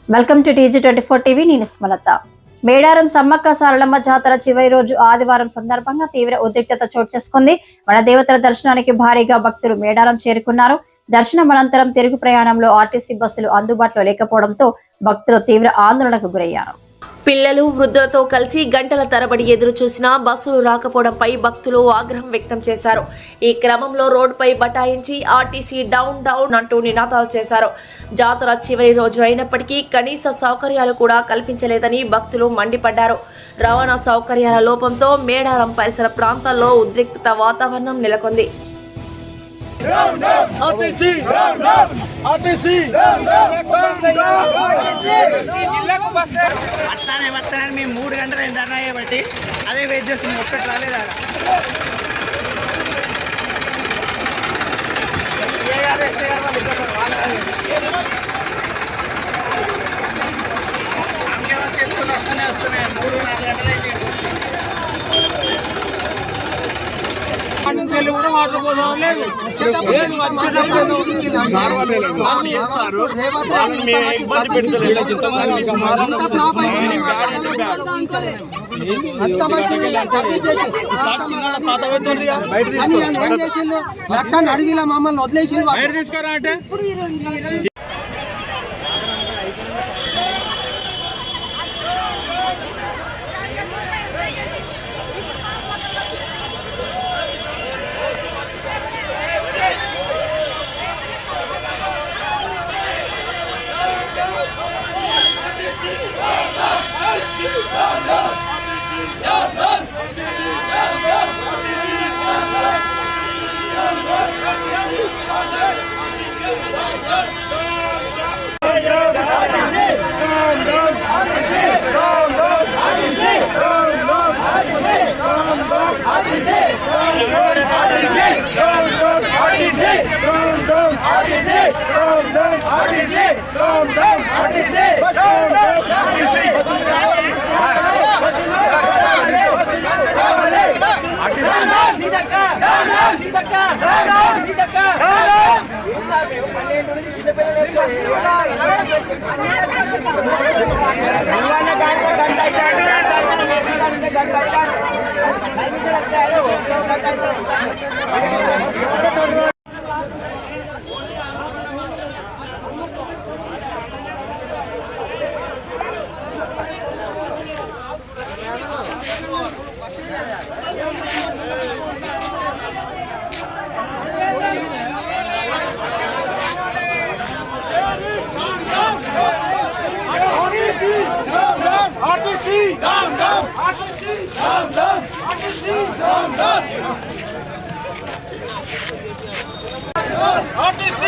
Welcome to TG24 TV. నేను స్మలత. మేడారం సమ్మక్క సారలమ్మ జాతర చివరి రోజు ఆదివారం సందర్భంగా తీవ్ర ఉద్రిక్తత చోటు చేసుకుంది. మన దేవతల దర్శనానికి భారీగా భక్తులు మేడారం చేరుకున్నారు. దర్శనం అనంతరం తిరుగు ప్రయాణంలో ఆర్టీసీ బస్సులు అందుబాటులో లేకపోవడంతో భక్తులు తీవ్ర ఆందోళనకు గురయ్యారు. పిల్లలు వృద్ధులతో కలిసి గంటల తరబడి ఎదురు చూసినా బస్సులు రాకపోవడంపై భక్తులు ఆగ్రహం వ్యక్తం చేశారు. ఈ క్రమంలో రోడ్డుపై బటాయించి ఆర్టీసీ డౌన్ డౌన్ అంటూ నినాదాలు చేశారు. జాతర చివరి రోజు అయినప్పటికీ కనీస సౌకర్యాలు కూడా కల్పించలేదని భక్తులు మండిపడ్డారు. రవాణా సౌకర్యాల లోపంతో మేడారం పరిసర ప్రాంతాల్లో ఉద్రిక్తత వాతావరణం నెలకొంది. మేము 3 గంటలు అయింది ధర్నా చేయబట్టి అదే వెయిట్ చేస్తుంది. ఒక్కటి రాలేదు. వస్తున్నాయి 3-4 గంటలు అయింది. కూడా వాటర్ పోదాం లేదు. అడవిలో మమ్మల్ని వదిలేసి తీసుకురా అంటే RTC